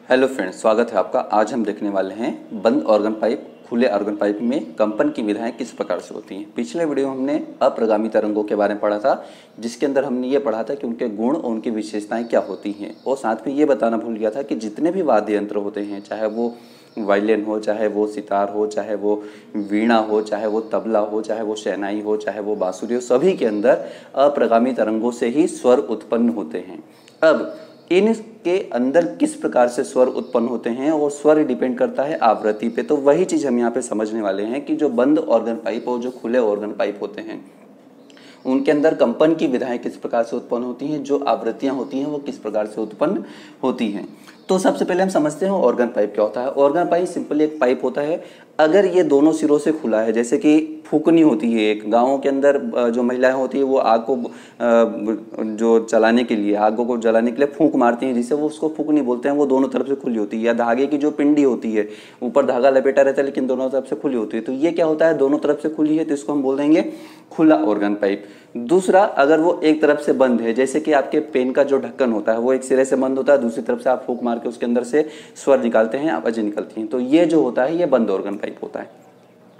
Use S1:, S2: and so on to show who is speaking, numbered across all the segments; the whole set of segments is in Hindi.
S1: हेलो फ्रेंड्स, स्वागत है आपका। आज हम देखने वाले हैं बंद ऑर्गन पाइप, खुले ऑर्गन पाइप में कंपन की विधाएं किस प्रकार से होती हैं। पिछले वीडियो में हमने अप्रगामी तरंगों के बारे में पढ़ा था, जिसके अंदर हमने ये पढ़ा था कि उनके गुण और उनकी विशेषताएं क्या होती हैं, और साथ में ये बताना भूल गया था कि जितने भी वाद्य यंत्र होते हैं, चाहे वो वायलिन हो, चाहे वो सितार हो, चाहे वो वीणा हो, चाहे वो तबला हो, चाहे वो शहनाई हो, चाहे वो बांसुरी हो, सभी के अंदर अप्रगामी तरंगों से ही स्वर उत्पन्न होते हैं। अब इनके अंदर किस प्रकार से स्वर उत्पन्न होते हैं, और स्वर डिपेंड करता है आवृत्ति पे। तो वही चीज़ हम यहाँ पे समझने वाले हैं कि जो बंद ऑर्गन पाइप और जो खुले ऑर्गन पाइप होते हैं, उनके अंदर कंपन की विधाएं किस प्रकार से उत्पन्न होती हैं, जो आवृत्तियां होती हैं वो किस प्रकार से उत्पन्न होती हैं। तो सबसे पहले हम समझते हैं ऑर्गन पाइप क्या होता है। ऑर्गन पाइप सिंपली एक पाइप होता है, अगर ये दोनों सिरों से खुला है, जैसे कि फूकनी होती है एक गाँव के अंदर, जो महिलाएं होती है वो आग को जो जलाने के लिए, आगों को जलाने के लिए फूंक मारती हैं, जिसे वो उसको फूकनी बोलते हैं। वो दोनों तरफ से खुली होती है। या धागे की जो पिंडी होती है, ऊपर धागा लपेटा रहता है लेकिन दोनों तरफ से खुली होती है, तो ये क्या होता है, दोनों तरफ से खुली है, तो इसको हम बोल देंगे खुला ऑर्गन पाइप। दूसरा, अगर वो एक तरफ से बंद है, जैसे कि आपके पेन का जो ढक्कन होता है वो एक सिरे से बंद होता है, दूसरी तरफ से आप फूंक मार के उसके अंदर से स्वर निकालते हैं, आवाजें निकलती हैं, तो ये जो होता है ये बंद ऑर्गन पाइप होता है।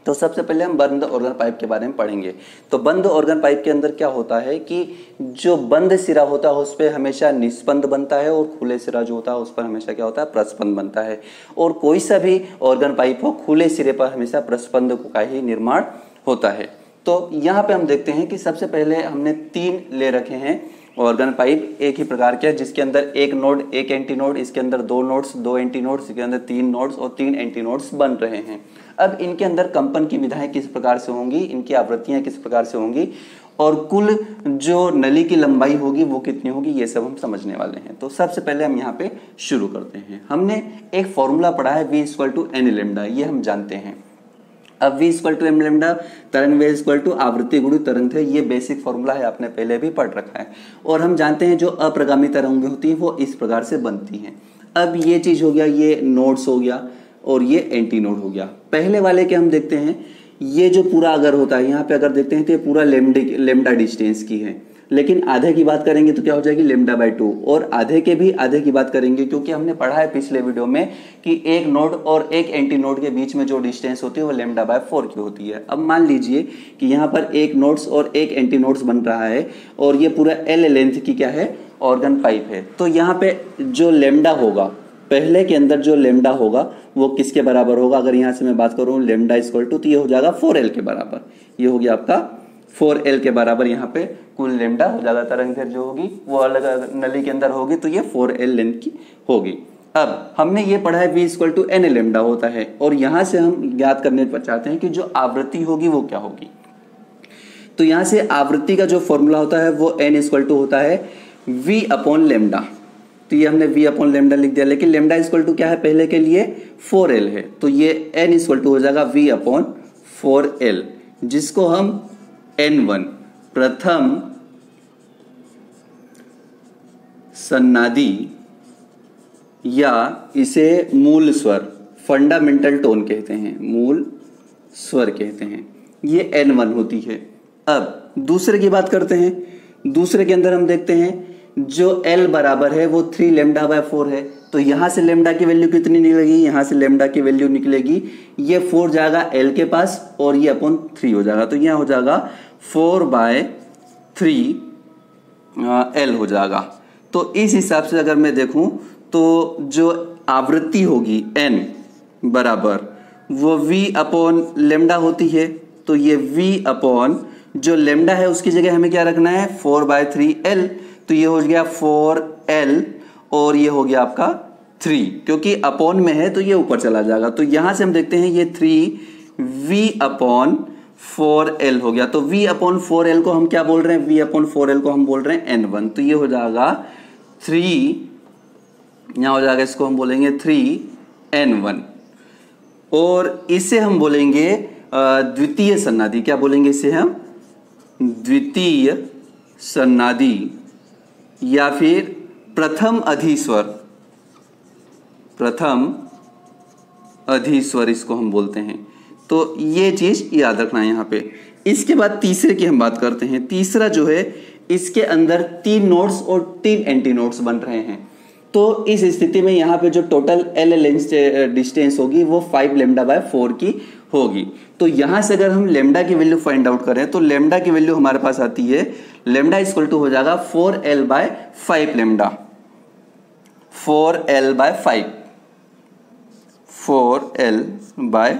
S1: तो सबसे पहले हम बंद ऑर्गन पाइप के बारे में पढ़ेंगे। तो बंद ऑर्गन पाइप के अंदर क्या होता है कि जो बंद सिरा होता है उस पर हमेशा निस्पंद बनता है, और खुले सिरा जो होता है उस पर हमेशा क्या होता है, प्रस्पंद बनता है। और कोई सा भी ऑर्गन पाइप हो, खुले सिरे पर हमेशा प्रस्पंद का ही निर्माण होता है। तो यहाँ पे हम देखते हैं कि सबसे पहले हमने 3 ले रखे हैं ऑर्गन पाइप, एक ही प्रकार के, जिसके अंदर एक नोड, एक एंटी नोड, इसके अंदर 2 नोड्स, 2 एंटी नोड्स, इसके अंदर 3 नोड्स और 3 एंटी नोड्स बन रहे हैं। अब इनके अंदर कंपन की विधाएं किस प्रकार से होंगी, इनकी आवृत्तियां किस प्रकार से होंगी, और कुल जो नली की लंबाई होगी वो कितनी होगी, ये सब हम समझने वाले हैं। तो सबसे पहले हम यहाँ पे शुरू करते हैं। हमने एक फॉर्मूला पढ़ा है V = n लैम्डा, ये हम जानते हैं। अब V = m लैम्डा, तरंग वेग = आवृत्ति गुणित तरंग है, ये बेसिक फॉर्मूला है, आपने पहले भी पढ़ रखा है। और हम जानते हैं जो अप्रगामी तरंगें होती हैं वो इस प्रकार से बनती हैं। अब ये चीज हो गया, ये नोड्स हो गया और ये एंटी नोड हो गया। पहले वाले के हम देखते हैं, ये जो पूरा अगर होता है, यहाँ पे अगर देखते हैं तो ये पूरा लैम्डा डिस्टेंस की है, लेकिन आधे की बात करेंगे तो क्या हो जाएगी, λ/2, और आधे के भी आधे की बात करेंगे, क्योंकि हमने पढ़ा है पिछले वीडियो में कि एक नोड और एक एंटी नोड के बीच में जो डिस्टेंस होती है वो λ/4 की होती है। अब मान लीजिए कि यहाँ पर एक नोड्स और एक एंटी नोड्स बन रहा है, और ये पूरा L लेंथ की क्या है, ऑर्गन पाइप है। तो यहाँ पे जो लैम्डा होगा, पहले के अंदर जो लैम्डा होगा वो किसके बराबर होगा, अगर यहाँ से मैं बात करूँ λ तो ये हो जाएगा 4L के बराबर। ये हो गया आपका 4L के बराबर, यहाँ पे कुल लैम्डा हो जाएगा, तरंग दैर्घ्य जो होगी वो अलग नली के अंदर होगी, तो ये 4L लेंथ की होगी। अब हमने ये पढ़ा है V = n लैम्डा होता है, और यहाँ से हम ज्ञात करने पर चाहते हैं कि जो आवृत्ति होगी वो क्या होगी। तो यहाँ से आवृत्ति का जो फॉर्मूला होता है वो n = होता है V/λ। तो ये हमने V/λ लिख दिया, लेकिन λ क्या है, पहले के लिए 4L है, तो ये n = हो जाएगा V/4L, जिसको हम N1 प्रथम सन्नादी या इसे मूल स्वर, फंडामेंटल टोन कहते हैं, मूल स्वर कहते हैं, ये N1 होती है। अब दूसरे की बात करते हैं। दूसरे के अंदर हम देखते हैं जो L बराबर है वो 3 λ/4 है, तो यहाँ से लैम्डा की वैल्यू कितनी निकलेगी, यहाँ से लैम्डा की वैल्यू निकलेगी, ये 4 जाएगा L के पास और ये अपॉन 3 हो जाएगा, तो यहाँ हो जाएगा 4/3 L हो जाएगा। तो इस हिसाब से अगर मैं देखूं तो जो आवृत्ति होगी N बराबर वो V/λ होती है, तो ये V/ जो लैम्डा है उसकी जगह हमें क्या रखना है, 4/3L, तो ये हो गया 4L और ये हो गया आपका 3, क्योंकि अपॉन में है तो ये ऊपर चला जाएगा। तो यहां से हम देखते हैं ये 3V/4L हो गया। तो V/4L को हम क्या बोल रहे हैं, V/4L को हम बोल रहे हैं N1, तो ये हो जाएगा 3, यहां हो जाएगा, इसको हम बोलेंगे 3N1, और इसे हम बोलेंगे द्वितीय सन्नादी। क्या बोलेंगे इसे हम, द्वितीय सन्नादी या फिर प्रथम अधिस्वर, प्रथम अधिस्वर इसको हम बोलते हैं। तो ये चीज याद रखना है यहाँ पे। इसके बाद तीसरे की हम बात करते हैं। तीसरा जो है इसके अंदर 3 नोड्स और 3 एंटी नोड्स बन रहे हैं। तो इस स्थिति में यहाँ पे जो टोटल एल लेंथ डिस्टेंस होगी वो 5 लेमडा बाय 4 की होगी। तो यहाँ से अगर हम लेमडा की वैल्यू फाइंड आउट करें तो लेमडा की वैल्यू हमारे पास आती है, लेमडा इक्वल टू हो जाएगा 4l by 5 lambda, 4l by 5, 4l by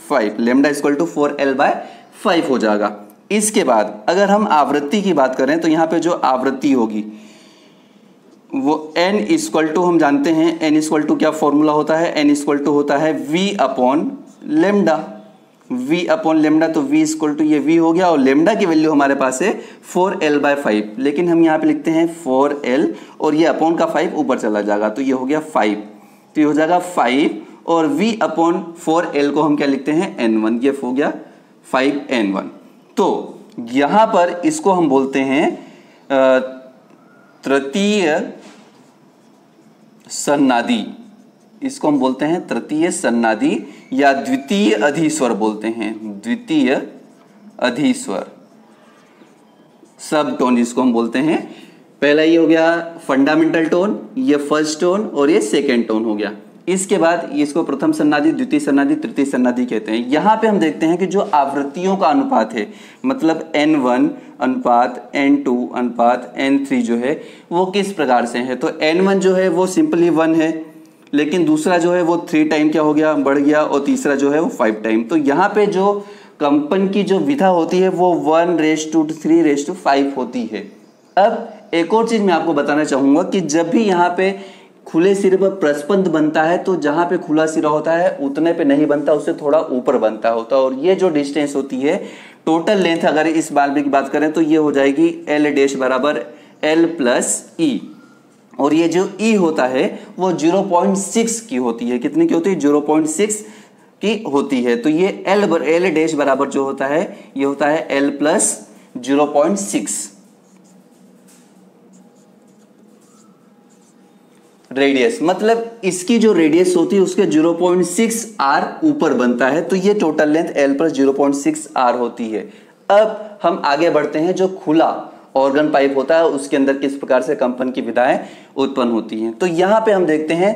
S1: 5, lambda equal to 4l by 5 हो जाएगा। इसके बाद अगर हम आवृत्ति की बात करें तो यहाँ पे जो आवृत्ति होगी वो n इक्वल टू, हम जानते हैं n इक्वल टू क्या फॉर्मूला होता है, n इक्वल टू होता है v upon lambda, v upon lambda, तो v इक्वल टू ये v हो गया और लेमडा की वैल्यू हमारे पास है 4l बाय 5, लेकिन हम यहाँ पे लिखते हैं 4l और ये अपॉन का 5 ऊपर चला जाएगा तो ये हो गया 5, तो ये हो जाएगा 5 और v अपॉन 4l को हम क्या लिखते हैं n1, ये हो गया 5n1। तो यहाँ पर इसको हम बोलते हैं तृतीय सन्नादी, इसको हम बोलते हैं तृतीय सन्नादी या द्वितीय अधिस्वर बोलते हैं, द्वितीय अधिस्वर, सब टोन इसको हम बोलते हैं। पहला ये हो गया फंडामेंटल टोन, ये फर्स्ट टोन और ये सेकेंड टोन हो गया। इसके बाद इसको प्रथम सन्नादी, द्वितीय सन्नादी, तृतीय सन्नादी कहते हैं। यहाँ पे हम देखते हैं कि जो आवृत्तियों का अनुपात है, मतलब n1 अनुपात n2 अनुपात n3 जो है वो किस प्रकार से है। तो n1 जो है वो सिंपली 1 है, लेकिन दूसरा जो है वो 3 टाइम क्या हो गया, बढ़ गया, और तीसरा जो है वो 5 टाइम। तो यहाँ पे जो कंपन की जो विधा होती है वो 1:3:5 होती है। अब एक और चीज मैं आपको बताना चाहूंगा कि जब भी यहाँ पे खुले सिरे पर प्रस्पंद बनता है तो जहां पे खुला सिरा होता है उतने पे नहीं बनता, उससे थोड़ा ऊपर बनता होता है। और ये जो डिस्टेंस होती है टोटल लेंथ, अगर इस बाल्ब की बात करें तो ये हो जाएगी एल डैश बराबर l प्लस ई, और ये जो ई होता है वो 0.6 की होती है। कितनी की होती है, 0.6 की होती है। तो ये एल डैश बराबर जो होता है ये होता है l प्लस 0.6 रेडियस, मतलब इसकी जो रेडियस होती है उसके 0.6 r ऊपर बनता है। तो ये total length l plus 0.6 r होती है। अब हम आगे बढ़ते हैं, जो खुला ऑर्गन पाइप होता है उसके अंदर किस प्रकार से कंपन की विधाएं उत्पन्न होती हैं। तो यहाँ पे हम देखते हैं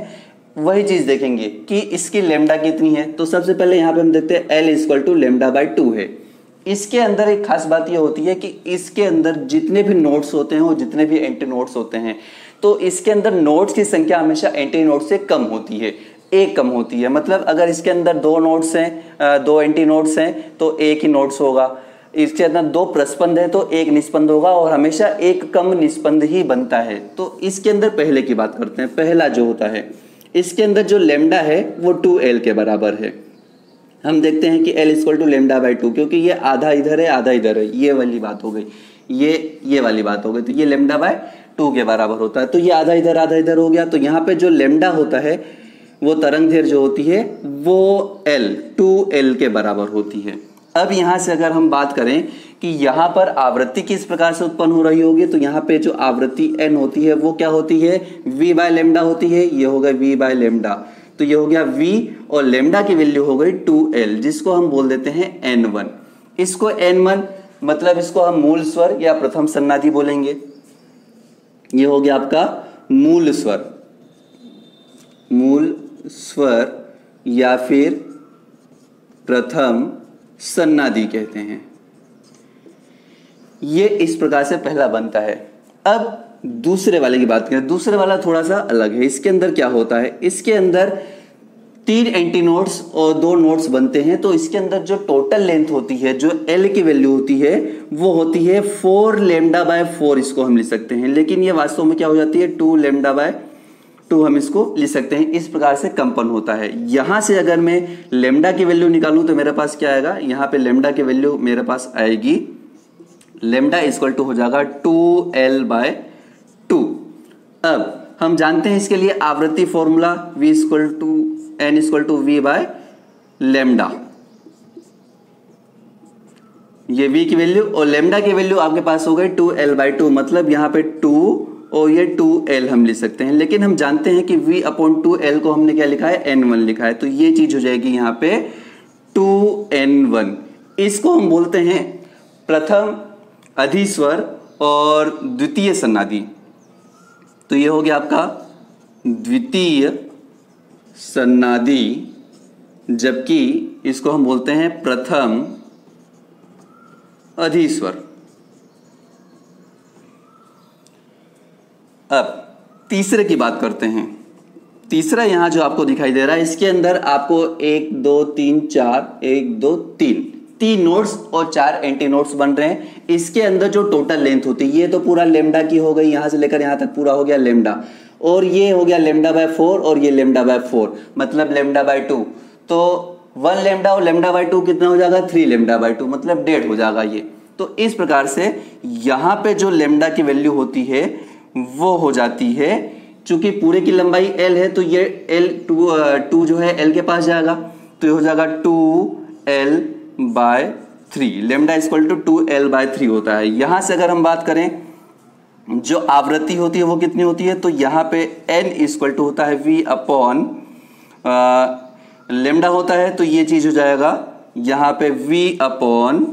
S1: वही चीज देखेंगे कि इसकी लेमडा कितनी है। तो सबसे पहले यहाँ पे हम देखते हैं l equal to lambda by 2 है। इसके अंदर एक खास बात ये होती है कि इसके अंदर जितने भी नोड्स होते हैं और जितने भी एंटी नोड्स होते हैं, तो इसके अंदर नोड्स की संख्या हमेशा एंटी नोड्स से कम होती है, एक कम होती है। मतलब अगर इसके अंदर 2 नोड्स हैं, 2 एंटी नोड्स हैं तो एक ही नोड्स होगा। इसके अंदर 2 प्रस्पंद है तो एक निस्पंद होगा और हमेशा एक कम निस्पंद ही बनता है। तो इसके अंदर पहले की बात करते हैं। पहला जो होता है इसके अंदर जो लेमडा है वो 2l के बराबर है। हम देखते हैं कि l equal to lambda by 2, क्योंकि ये आधा इधर है आधा इधर है, ये वाली बात हो गई, ये वाली बात हो गई। तो ये लेमडा बाय 2 के बराबर होता है। तो ये आधा इधर हो गया। तो यहाँ पे जो लेमडा होता है वो तरंग दैर्घ्य जो होती है वो l 2l के बराबर होती है। अब यहाँ से अगर हम बात करें कि यहाँ पर आवृत्ति किस प्रकार से उत्पन्न हो रही होगी, तो यहाँ पे जो आवृत्ति n होती है वो क्या होती है, v बाय लेमडा होती है। ये हो गया v बाय लेमडा, तो ये हो गया v और लेमडा की वैल्यू हो गई 2l, जिसको हम बोल देते हैं n1। इसको n1 मतलब इसको हम मूल स्वर या प्रथम सन्नादी बोलेंगे। ये हो गया आपका मूल स्वर या फिर प्रथम सन्नादी कहते हैं। ये इस प्रकार से पहला बनता है। अब दूसरे वाले की बात करें, दूसरे वाला थोड़ा सा अलग है। इसके अंदर क्या होता है, इसके अंदर 3 एंटी नोड्स और 2 नोड्स बनते हैं। तो इसके अंदर जो टोटल लेंथ होती है, जो L की वैल्यू होती है वो होती है 4 लेमडा बाय 4, इसको हम लिख सकते हैं। लेकिन ये वास्तव में क्या हो जाती है 2 लेमडा बाय 2 हम इसको लिख सकते हैं। इस प्रकार से कंपन होता है। यहां से अगर मैं लेमडा की वैल्यू निकालूं तो मेरे पास क्या आएगा, यहाँ पे लेमडा की वैल्यू मेरे पास आएगी, लेमडा इक्वल टू हो जाएगा 2l बाय 2। अब हम जानते हैं इसके लिए आवृत्ति formula v equal to n equal to v by lambda. ये v की वैल्यू और लेमडा की वैल्यू आपके पास हो गई 2l बाय 2, मतलब यहाँ पे 2 और ये 2l हम लिख सकते हैं। लेकिन हम जानते हैं कि v अपॉन 2l को हमने क्या लिखा है, n1 लिखा है। तो ये चीज हो जाएगी यहाँ पे 2n1। इसको हम बोलते हैं प्रथम अधिस्वर और द्वितीय सन्नादी। तो ये हो गया आपका द्वितीय सन्नादी, जबकि इसको हम बोलते हैं प्रथम अधिस्वर। अब तीसरे की बात करते हैं। तीसरा यहां जो आपको दिखाई दे रहा है, इसके अंदर आपको 1 2 3 4 1 2 3 नोट्स और 4 एंटी नोट्स बन रहे हैं। इसके अंदर जो टोटल लेंथ होती है, ये तो पूरा लेमडा की हो गई, यहां से लेकर यहां तक पूरा हो गया लेमडा, और ये हो गया लेमडा बाय 4 और ये लेमडा बाय 4, मतलब लेमडा बाय 2। तो 1 लेमडा और लेमडा बाय 2 कितना हो जाएगा? 3 लेमडा बाय 2, मतलब 1.5 हो जाएगा ये। तो इस प्रकार से यहां पे जो लेमडा की वैल्यू होती है वो हो जाती है, चूंकि पूरे की लंबाई l है तो ये L2 जो है l के पास जाएगा, तो ये हो जाएगा 2l/3। Lambda equal to 2l/3 होता है। यहां से अगर हम बात करें जो आवृत्ति होती है वो कितनी होती है, तो यहाँ पे n इक्वल टू होता है v अपॉन लेमडा होता है, तो ये चीज हो जाएगा यहाँ पे v अपॉन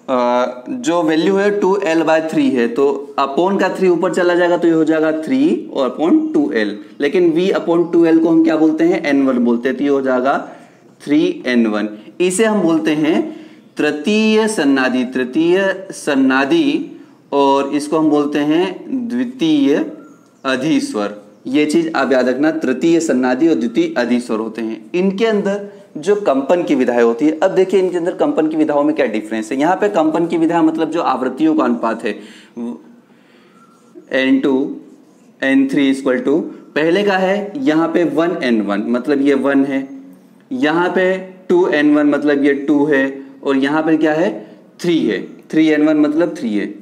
S1: जो वैल्यू है 2l/3 है, तो अपॉन का 3 ऊपर चला जाएगा, तो ये हो जाएगा 3 और अपॉन 2l। लेकिन v अपॉन 2l को हम क्या बोलते हैं? n1 बोलते हैं, तो ये हो जाएगा 3n1। इसे हम बोलते हैं तृतीय सन्नादी, और इसको हम बोलते हैं द्वितीय अधिस्वर। ये चीज आप याद रखना, तृतीय सन्नादी और द्वितीय अधिस्वर होते हैं। इनके अंदर जो कंपन की विधाएं होती है, अब देखिए इनके अंदर कंपन की विधाओं में क्या डिफरेंस है। यहाँ पे कंपन की विधा मतलब जो आवृत्तियों का अनुपात है, n2 n3 इक्वल टू, पहले का है यहाँ पे 1n1 मतलब ये 1 है, यहाँ पे 2n1 मतलब ये 2 है, और यहाँ पे क्या है? 3 है, 3n1 मतलब 3 है।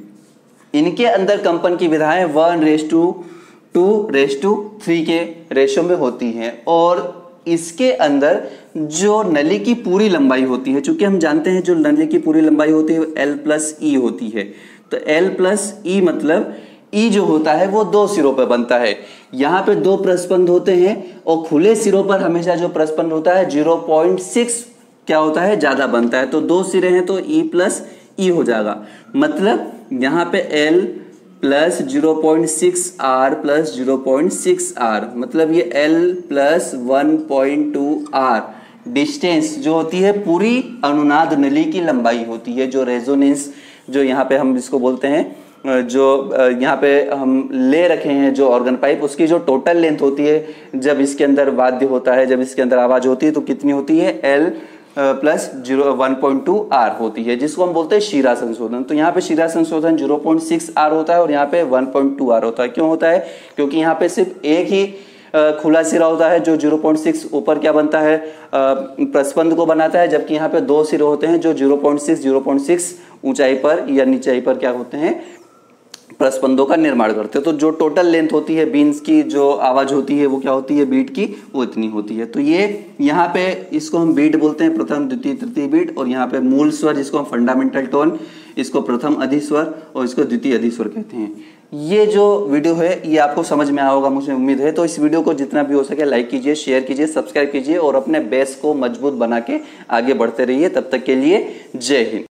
S1: इनके अंदर कंपन की विधाएं 1:2:3 के रेशो में होती हैं, और इसके अंदर जो नली की पूरी लंबाई होती है, चूंकि हम जानते हैं जो नली की पूरी लंबाई होती है L+E होती है, तो L+E मतलब E जो होता है वो 2 सिरों पर बनता है। यहाँ पे 2 प्रस्पंद होते हैं, और खुले सिरों पर हमेशा जो प्रस्पंद होता है 0.6 क्या होता है? ज्यादा बनता है। तो 2 सिरे हैं तो E+E हो जाएगा, मतलब यहाँ पे L plus 0.6R plus 0.6R, मतलब ये L प्लस 1.2R डिस्टेंस जो होती है पूरी अनुनाद नली की लंबाई होती है। जो रेजोनेंस जो यहाँ पे हम इसको बोलते हैं, जो यहाँ पे हम ले रखे हैं जो ऑर्गन पाइप, उसकी जो टोटल लेंथ होती है जब इसके अंदर वाद्य होता है, जब इसके अंदर आवाज होती है, तो कितनी होती है? L प्लस 1.2R होती है, जिसको हम बोलते हैं शिरा संशोधन। तो यहाँ पे शिरा संशोधन 0.6R होता है और यहाँ पे 1.2R होता है। क्यों होता है? क्योंकि यहाँ पे सिर्फ एक ही खुला सिरा होता है जो 0.6 ऊपर क्या बनता है? प्रस्पंद को बनाता है, जबकि यहाँ पे 2 सिरे होते हैं जो 0.6 ऊंचाई पर या नीचाई पर क्या होते हैं? प्रस्पंदों का निर्माण करते हैं। तो जो टोटल लेंथ होती है बीन्स की, जो आवाज होती है वो क्या होती है? बीट की, वो इतनी होती है। तो ये यहाँ पे इसको हम बीट बोलते हैं, प्रथम द्वितीय तृतीय बीट, और यहाँ पे मूल स्वर जिसको हम फंडामेंटल टोन, इसको प्रथम अधिस्वर और इसको द्वितीय अधिस्वर कहते हैं। ये जो वीडियो है ये आपको समझ में आया होगा, मुझे उम्मीद है। तो इस वीडियो को जितना भी हो सके लाइक कीजिए, शेयर कीजिए, सब्सक्राइब कीजिए, और अपने बेस को मजबूत बना के आगे बढ़ते रहिए। तब तक के लिए जय हिंद।